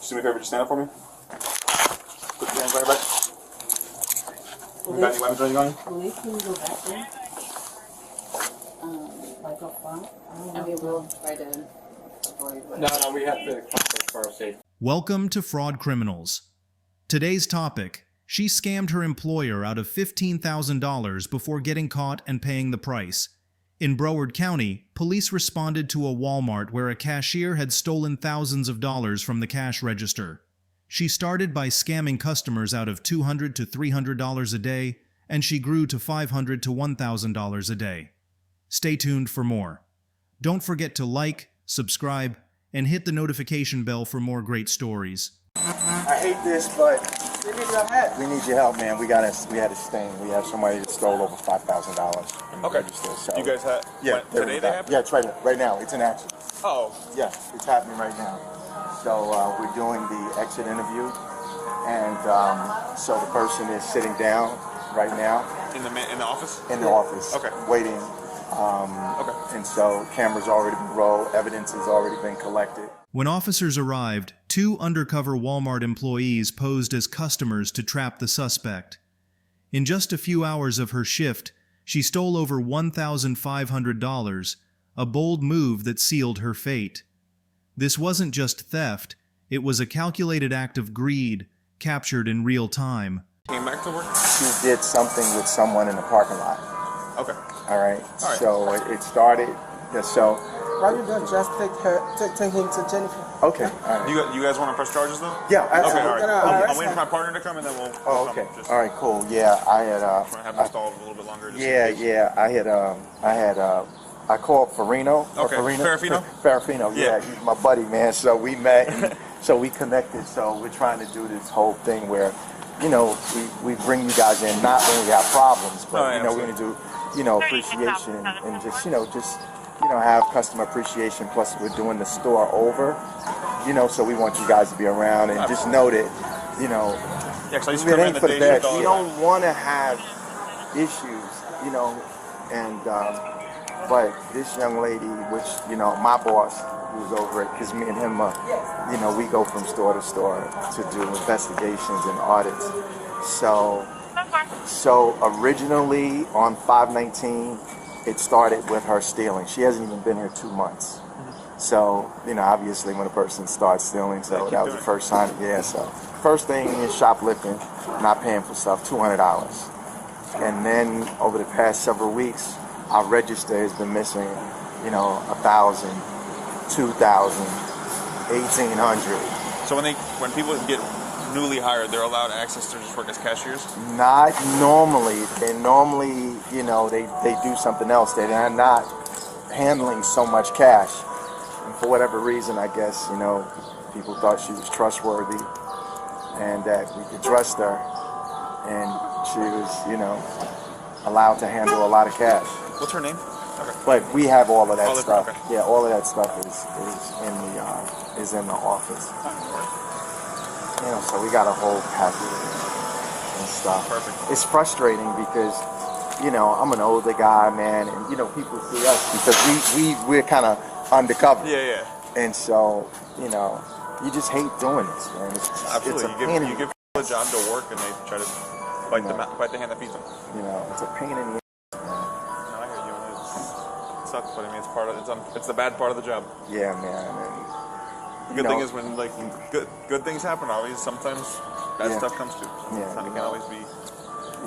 Just do me a favor, just stand up for me. Put your hands on your back. You got any weapons or anything on you? Police, can you go back there? Like up front? Okay, we'll try to avoid. No, we have to contact for our safety. Welcome to Fraud Criminals. Today's topic: she scammed her employer out of $15,000 before getting caught and paying the price. In Broward County, police responded to a Walmart where a cashier had stolen thousands of dollars from the cash register. She started by scamming customers out of $200 to $300 a day, and she grew to $500 to $1,000 a day. Stay tuned for more. Don't forget to like, subscribe, and hit the notification bell for more great stories. I hate this, but we need your help. We need your help, man. We had a sting. We have somebody that stole over $5,000. Okay. So, You guys have... yeah, today they have? Yeah, it's right now. It's in action. Oh. Yeah, it's happening right now. So we're doing the exit interview, and so the person is sitting down right now. In the office? In the office. Okay. Waiting. Okay. And so cameras already been rolled. Evidence has already been collected. When officers arrived, 2 undercover Walmart employees posed as customers to trap the suspect. In just a few hours of her shift, she stole over $1,500, a bold move that sealed her fate. This wasn't just theft, it was a calculated act of greed, captured in real time. Came back to work? She did something with someone in the parking lot. Okay. All right. So it started. Yeah, so. Why you don't just take him to Jennifer? Okay. All right. You guys want to press charges though? Yeah, absolutely. Okay, all right. all right. I'm waiting for my partner to come and then we'll... Oh, okay. All right, cool. Yeah, I had. Trying to have him stalled a little bit longer. Yeah. I called Farino. Okay. Farafino? Farafino. Yeah, he's my buddy, man. So we met, and so we connected. So we're trying to do this whole thing where, we bring you guys in not when we have problems, but we're going to do, appreciation and just have customer appreciation. Plus, we're doing the store over, so we want you guys to be around and just know that, Yeah, because I used to it come in ain't the for the day best. You don't want to have issues, and but this young lady, which my boss, who's over it, because me and him, we go from store to store to do investigations and audits. So originally on 5/19, it started with her stealing. She hasn't even been here 2 months. So, obviously when a person starts stealing, so that was the first sign. Yeah, so first thing is shoplifting, not paying for stuff, $200. And then over the past several weeks, our register has been missing, 1,000, 2,000, 1,800. So when people get newly hired, they're allowed access to just work as cashiers? Not normally. They normally, they do something else. They're not handling so much cash. And for whatever reason, I guess, people thought she was trustworthy and that we could trust her. And she was, allowed to handle a lot of cash. What's her name? Okay. But we have all of that stuff. Okay. Yeah, all of that stuff is in the office. So we got a whole package and stuff. Perfect. It's frustrating because, I'm an older guy, man, and people see us because we're kind of undercover. Yeah. And so, you just hate doing this, man. Absolutely. It's You give people a job to work and they try to bite the hand that feeds them. It's a pain in the ass. No, I hear you. It sucks, but it's the bad part of the job. Yeah, man. And, Good thing is when good things happen, always sometimes bad stuff comes too. So Yeah, it can't always be.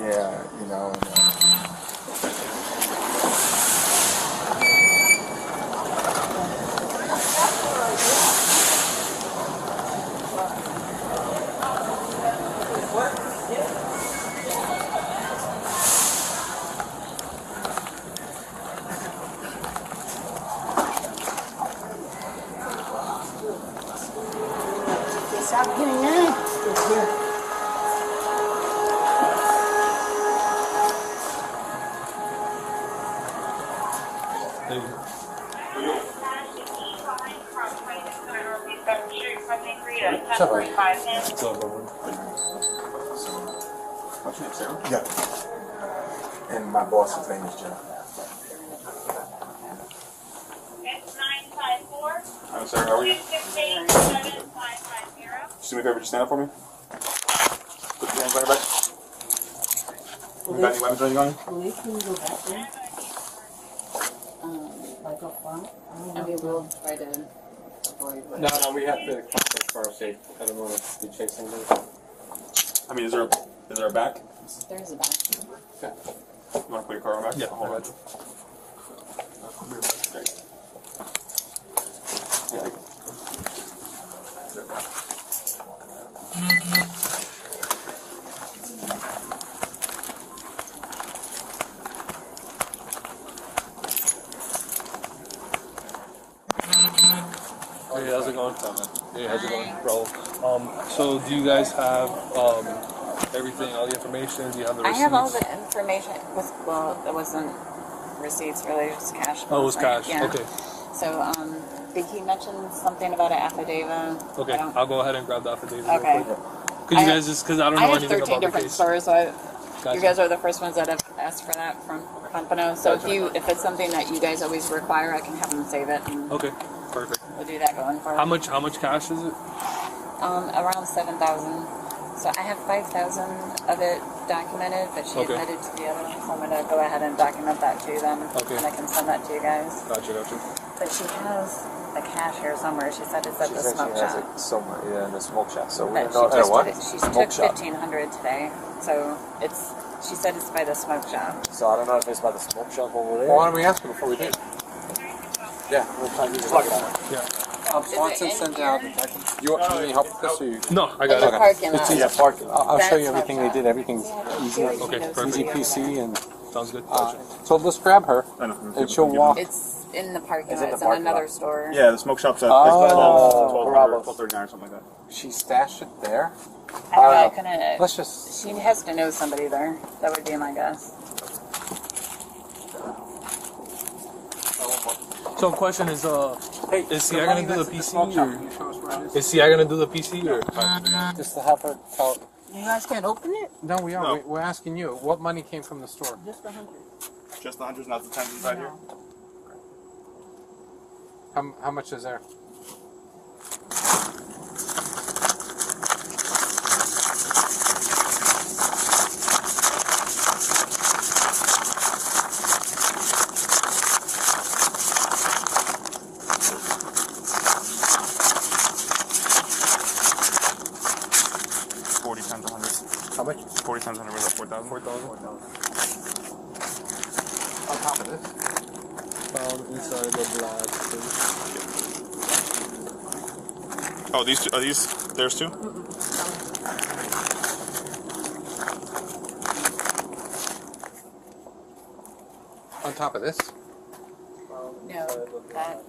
Yeah, Stop getting in. What's your name, Sarah? Yeah. And my boss's name is Jeff. It's 954. I'm sorry, how are you? 268-7550. Just do me a favor, just stand up for me. Put your hands on your back. You got any weapons or anything on you? Police, can you go back there? Like up front? And we will try to avoid what. No, we have to contact fire safe. I don't want to be chasing them. I mean, is there a back? There's a back. Okay. You want to put your car on back? Yeah, Hold on. Great. Yeah. Hey, how's it going? Hey, how's it going, bro? So do you guys have everything, all the information? Do you have the I receipts? have all the information. Well, it wasn't receipts really, just cash. Oh, it was Right? cash. Yeah. Okay. So, did he mention something about an affidavit? Okay. I don't- I'll go ahead and grab the affidavit. Okay. Real quick. Could you guys just, because I don't know I have anything 13 about the different case. stores, so Gotcha. you guys are the first ones that have asked for that from Pompano. So Gotcha. if it's something that you guys always require, I can have them save it, and Okay. Perfect. we'll do that going forward. How much cash is it? Around 7,000. So I have 5,000 of it documented, but she Okay. admitted to the other one, so I'm gonna go ahead and document that too then, Okay. and I can send that to you guys. Gotcha. But she has a cashier somewhere. She said it's at She the said smoke she has shop. it somewhere, yeah, in the smoke shop. So we But didn't she know just what? took it. She Smoke took shop. 1,500 today, so it's. She said it's by the smoke shop. So I don't know if it's by the smoke shop over there. Well, why don't we ask him before we do? Yeah, we'll try to do it. Yeah. Swanson Is it sent in out. here? You need help with this, or you? No, I In got the it. parking lot. Yeah, parking. I'll show That's you everything smoke they did. shop. Everything's easy, Okay, perfect. easy PC, and Sounds good. so let's grab her, I know. and she'll walk. It's in the parking It's lot. in the It's in parking another lot. store. Yeah, the smoke shop's at Oh. 12:39 or something like that. She stashed it there. I couldn't. Let's just. She has to know somebody there. That would be my guess. So question is, Hey, is the CI money gonna do that's the in PC smoke shop, or can you show us where it is? is CI gonna do the PC or? Just to have her tell. You guys can't open it? No, we are. No. We're asking you. What money came from the store? Just 100. Just the hundreds, not the tens inside here. How much is there? How much? 40 times 100 was that 4,000? 4,000. On top of this. Found inside the black. Oh, these two, are these theirs too? On top of this. No, that.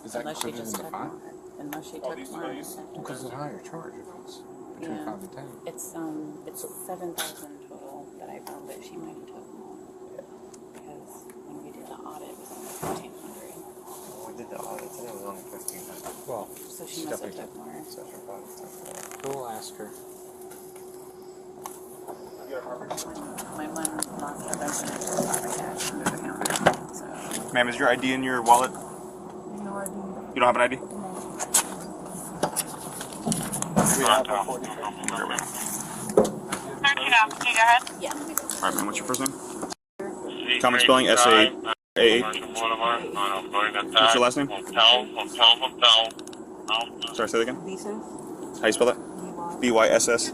Is that Unless she included just in the took file? more. Unless she took these- more. are these- Because it's a higher charge if it's between Yeah. 5 and 10. It's 7,000 total that I found, but she might have took more. Because when we did the audit, it was only 1,500. We did the audit today, it was only 1,500. Well, So she must have definitely took more. So she probably took that. we'll ask her. My one lost her resident for a lot of cash under the counter. So Ma'am, is your ID in your wallet? No idea. You don't have an ID? We have a 40. yeah, let me go. Alright, ma'am, what's your first name? Common spelling, S-A-A-H. What's your last name? Sorry, say that again. Visa? How you spell that? B-Y. B-Y-S-S-E-I.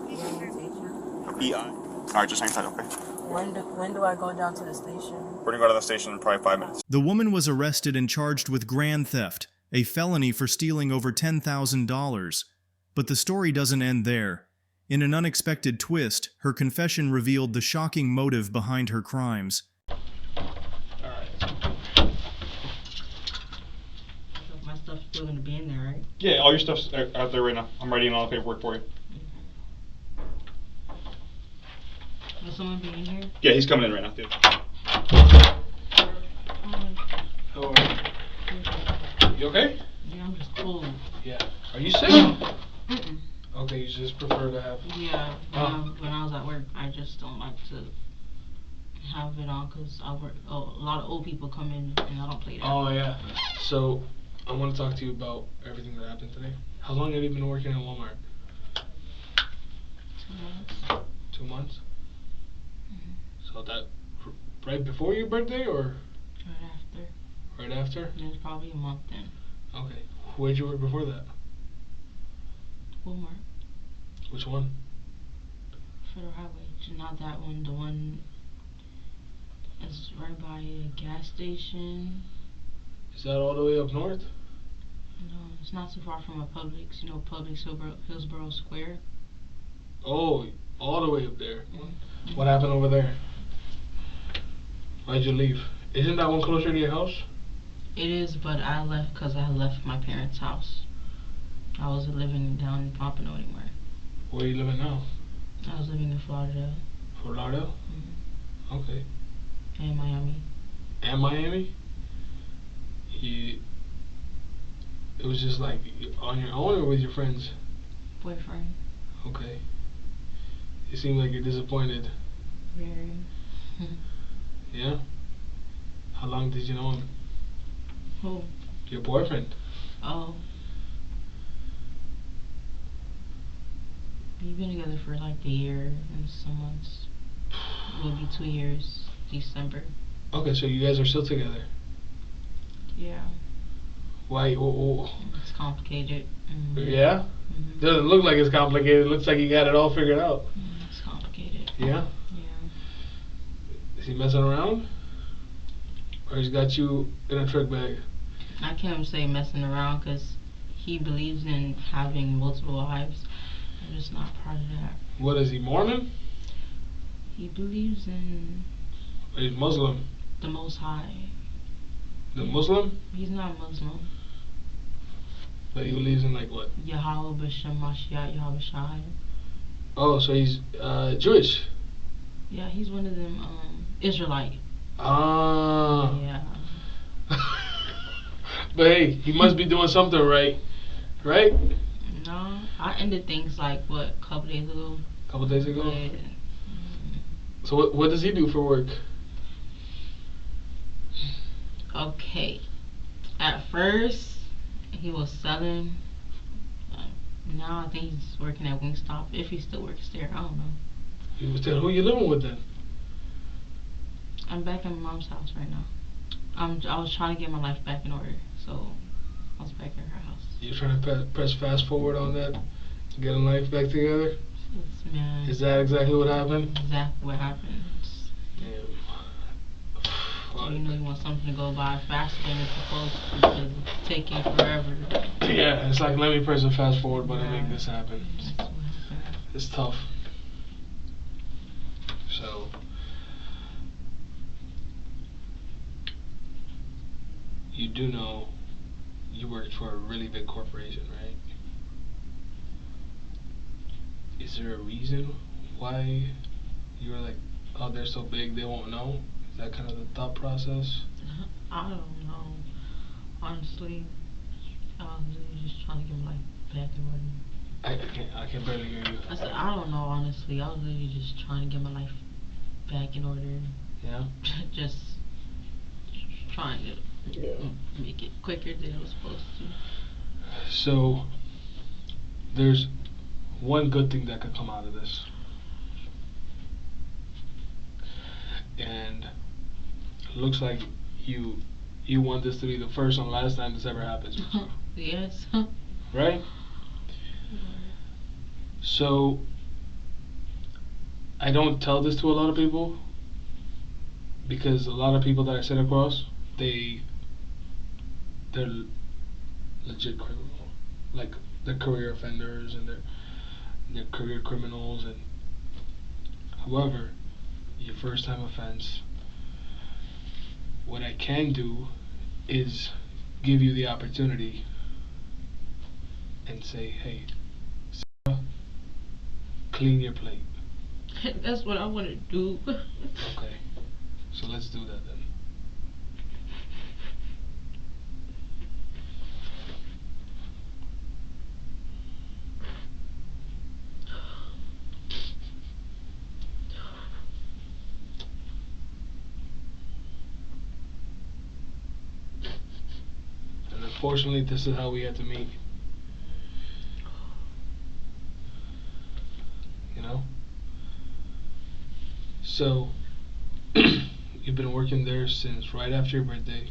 Alright, just hang tight, okay? When do I go down to the station? We're gonna go to the station in probably 5 minutes. The woman was arrested and charged with grand theft, a felony for stealing over $10,000. But the story doesn't end there. In an unexpected twist, her confession revealed the shocking motive behind her crimes. My stuff's still gonna be in there, right? Yeah, all your stuff's out there right now. I'm writing all the paperwork for you. Will someone be in here? Yeah, he's coming in right now, dude. Oh, You okay? yeah, I'm just cold. Yeah. Are you sick? Mm-mm. Okay, you just prefer to have. Yeah, when I was at work, I just don't like to have it on because I work. Oh, a lot of old people come in and I don't play that. Oh yeah. So, I want to talk to you about everything that happened today. How long have you been working at Walmart? 2 months. 2 months? Mm-hmm. So that right before your birthday or Right after. right after? It was probably a month then. Okay. Where'd you work before that? Walmart. Which one? Federal Highway. Not that one. The one that's right by a gas station. Is that all the way up north? No, it's not too far from a Publix. You know, Publix Hillsborough Square. Oh, all the way up there. Mm-hmm. What happened over there? Why'd you leave? Isn't that one closer to your house? It is, but I left because I left my parents' house. I wasn't living down in Pompano anymore. Where are you living now? I was living in Florida. Fort Lauderdale? Mm-hmm. Okay. And Miami. And Miami? It was just like on your own or with your friends? Boyfriend. Okay. You seem like you're disappointed. Very. Yeah? How long did you know him? Who? Your boyfriend. Oh. We've been together for like a year and some months. Will be 2 years, December. Okay, so you guys are still together. Yeah. Why? It's complicated. Yeah? Mm-hmm. Doesn't look like it's complicated. It looks like you got it all figured out. It's complicated. Yeah? Yeah. Is he messing around? Or he's got you in a trick bag? I can't say messing around because he believes in having multiple wives. I'm just not part of that. What is he, Mormon? He believes in He's Muslim. the Most High. The Muslim? He's not Muslim. But he believes in like what? Yahweh B'Shem Mashiach Yahweh Shai. Oh, so he's Jewish. Yeah, he's one of them Israelite. Ah. Yeah. But hey, he must be doing something right. Right? No, I ended things like what, a couple days ago. Couple days ago? Yeah. So what does he do for work? Okay. At first, he was selling. Now I think he's working at Wingstop. If he still works there, I don't know. You was telling who you living with then? I'm back in my mom's house right now. I was trying to get my life back in order, so I was back at her house. You're trying to press fast forward on that, getting life back together? It's, man. Is that exactly what happened? Exactly what happened. Damn. You know you want something to go by faster than it's supposed to because it's taking forever. Yeah, it's like let me press a fast forward button and make this happen. That's what happened. It's tough. So you do know you worked for a really big corporation, right? Is there a reason why you were like, oh, they're so big they won't know? Is that kind of the thought process? I don't know. Honestly, I was really just trying to get my life back in order. I can barely hear you. I said, I don't know, honestly. I was really just trying to get my life back in order. Yeah? Just trying to make it quicker than it was supposed to. So, there's one good thing that could come out of this. And it looks like you want this to be the first and last time this ever happens with you. Yes. Right? So, I don't tell this to a lot of people because a lot of people that I sit across, they're legit criminal. Like, they're career offenders and they're career criminals. And however, your first time offense, what I can do is give you the opportunity and say, hey, Sarah, clean your plate. That's what I want to do. Okay, so let's do that then. And then Fortunately, this is how we had to meet. You know? So, you've been working there since right after your birthday,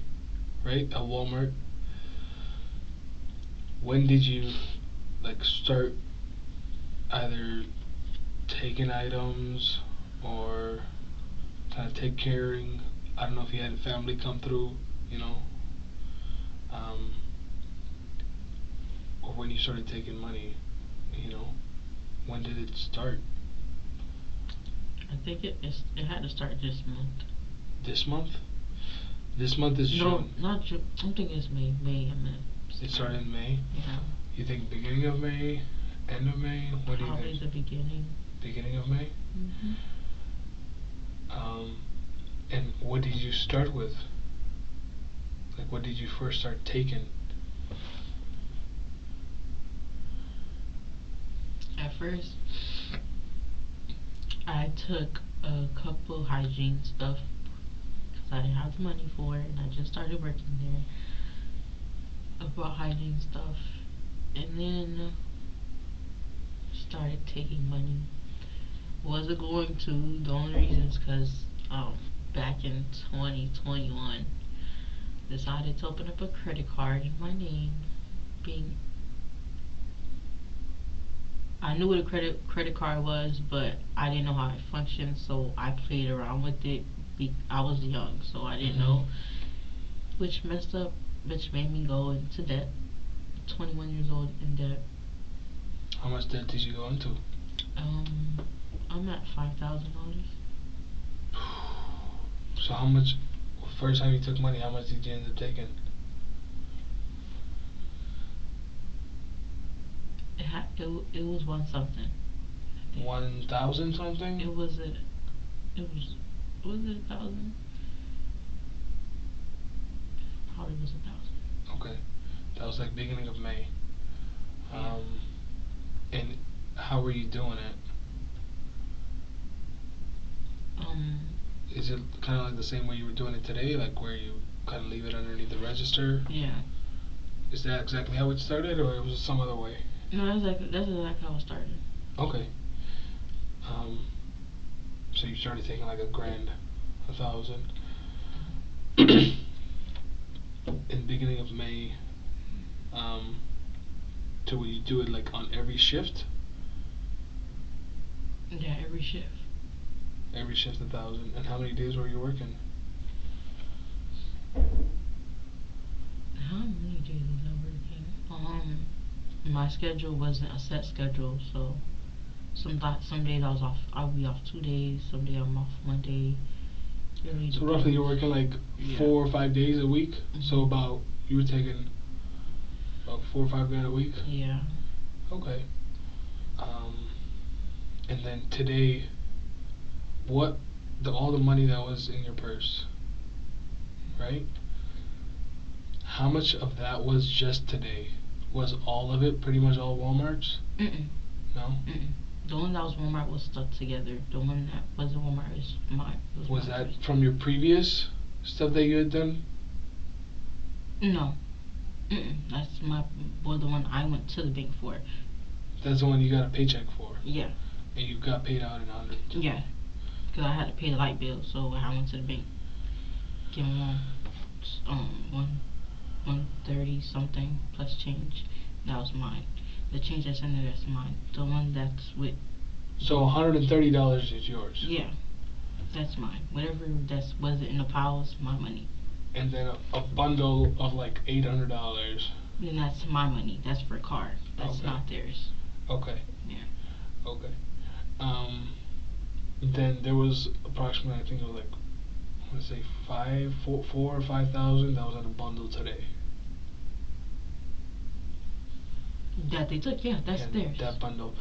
right? At Walmart. When did you, like, start either taking items or kind of take caring? I don't know if you had a family come through, you know, or when you started taking money, you know, when did it start? I think it had to start this month. This month? This month is No, June. not June. I'm thinking it's May. May, I meant. It started in May? Yeah. You think beginning of May? End of May? What do you Probably think? the beginning. Beginning of May? Mm-hmm. And what did you start with? Like, what did you first start taking? At first, I took a couple hygiene stuff because I didn't have the money for it, and I just started working there. I bought hygiene stuff, and then started taking money. Wasn't going to. The only reason is because back in 2021, decided to open up a credit card in my name, I knew what a credit card was, but I didn't know how it functioned, so I played around with it. I was young, so I didn't know, which made me go into debt. 21 years old in debt. How much debt did you go into? I'm at $5,000. So how much, first time you took money, how much did you end up taking? It was one something. 1,000 something? Was it 1,000? Probably was 1,000. Okay. That was like beginning of May. And how were you doing it? Is it kind of like the same way you were doing it today, like where you kind of leave it underneath the register? Yeah. Is that exactly how it started, or it was some other way? No, that's exactly how it started. Okay. So you started taking like $1,000, 1,000. In beginning of May. So will you do it like on every shift? Yeah, every shift. Every shift 1,000. And how many days were you working? How many days was I working? My schedule wasn't a set schedule, so some days I'll be off 2 days, some days I'm off 1 day. Really So depends. roughly you're working like 4 or 5 days a week. So you were taking about 4 or 5 grand a week. Yeah. Okay. And then today, all the money that was in your purse, right? How much of that was just today? Was all of it pretty much all Walmart's? No? The one that was Walmart was stuck together. The one that wasn't Walmart is mine. Was that from your previous stuff that you had done? No. That's the one I went to the bank for. That's the one you got a paycheck for? Yeah. And you got paid out in 100? Yeah. Because I had to pay the light bill, so I went to the bank. Give them 130 something plus change. That was mine. The change that's in there, that's mine. The one that's with. So $130 is yours? Yeah. That's mine. Whatever wasn't in the pile is my money. And then a bundle of like $800. Then that's my money. That's for a card. That's not theirs. Okay. Yeah. Okay. Then there was approximately, I think it was like, let's say 4 or 5,000 that was in a bundle today. That they took, yeah, that's theirs. That bundle.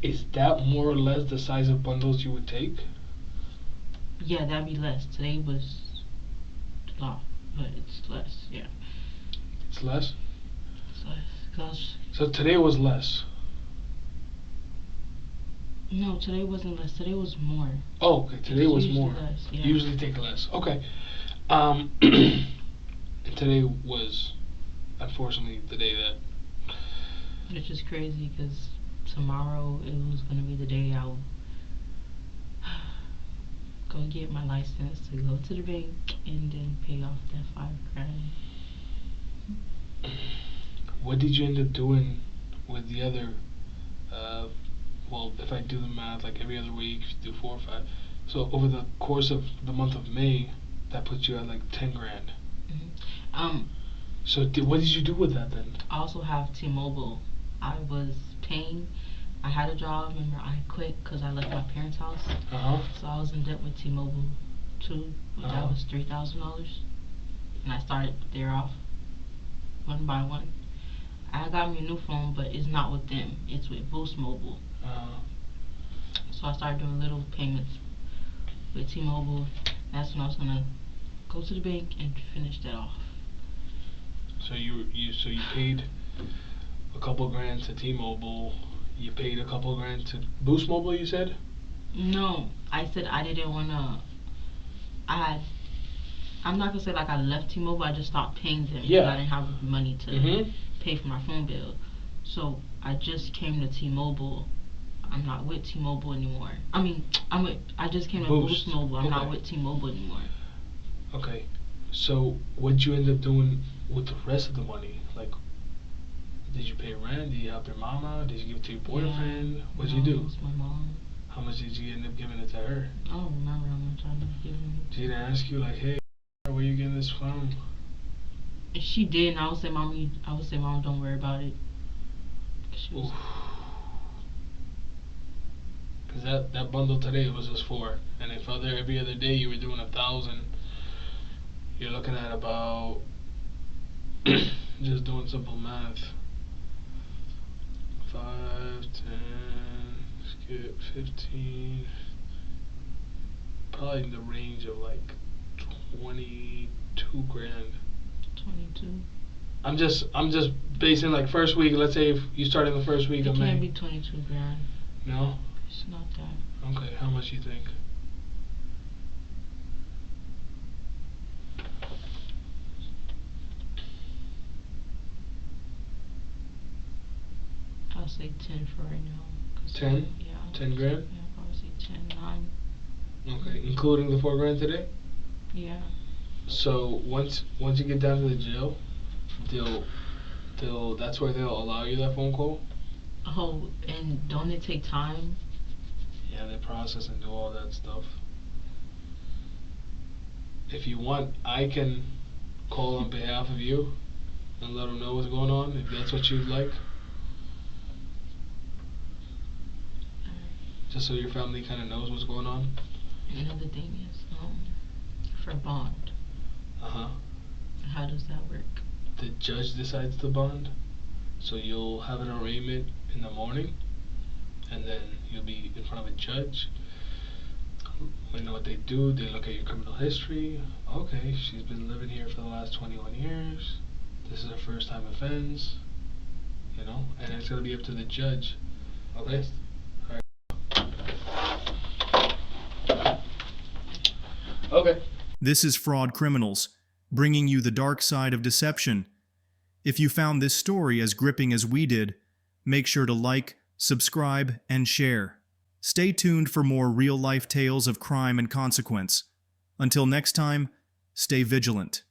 Is that more or less the size of bundles you would take? Yeah, that'd be less. Today was a lot, but it's less, yeah. It's less? It's less. Cause So today was less? no, today wasn't less. Today was more. Oh, okay. Today was more. Less, yeah. Usually take less. Okay. And today was unfortunately the day that. Which is crazy because tomorrow it was gonna be the day I'll go get my license to go to the bank and then pay off that $5,000. What did you end up doing with the other? Well, if I do the math, like every other week, if you do 4 or 5. So over the course of the month of May, that puts you at like 10 grand. So what did you do with that then? I also have T-Mobile. I was paying. I had a job. Remember, I quit because I left my parents' house. So I was in debt with T-Mobile too. That was $3,000, and I started there off one by one. I got me a new phone, but it's not with them. It's with Boost Mobile. So I started doing little payments with T-Mobile. That's when I was gonna go to the bank and finish that off. So you paid a couple grand to T-Mobile. You paid a couple grand to Boost Mobile. You said? No, I said I didn't wanna. I'm not gonna say like I left T-Mobile. I just stopped paying them because I didn't have money to pay for my phone bill. So I just came to T-Mobile. I'm not with T-Mobile anymore. I just came to Boost Mobile. I'm not with T-Mobile anymore. Okay. So what'd you end up doing with the rest of the money? Like, did you pay rent? Did you help your mama? Did you give it to your boyfriend? What'd you do? It was my mom. How much did you end up giving it to her? I don't remember how much I ended up giving it. She didn't ask you like, hey, where you getting this from? She did, and I would say, Mom, don't worry about it. Cause that bundle today was just 4, and if every other day you were doing 1,000, you're looking at about just doing simple math. 5, 10, skip 15, probably in the range of like 22 grand. 22. I'm just basing like first week. Let's say if you start in the first week of May. It can't be 22 grand. No. It's not that. Okay, how much you think? I'll say 10 for right now. 10? Yeah. 10 grand? Yeah, I'll probably say 10, 9. Okay, including the 4 grand today? Yeah. So once you get down to the jail, that's where they'll allow you that phone call? Oh, and don't it take time? Yeah, they process and do all that stuff. If you want, I can call on behalf of you and let them know what's going on, if that's what you'd like. Just so your family kind of knows what's going on. Another thing is, for bond. How does that work? The judge decides the bond, so you'll have an arraignment in the morning, and then you'll be in front of a judge. We know what they do. They look at your criminal history. Okay, she's been living here for the last 21 years. This is her first time offense. And it's gonna be up to the judge. Okay. Okay. This is Fraud Criminals, bringing you the dark side of deception. If you found this story as gripping as we did, make sure to like, subscribe, and share. Stay tuned for more real-life tales of crime and consequence. Until next time, stay vigilant.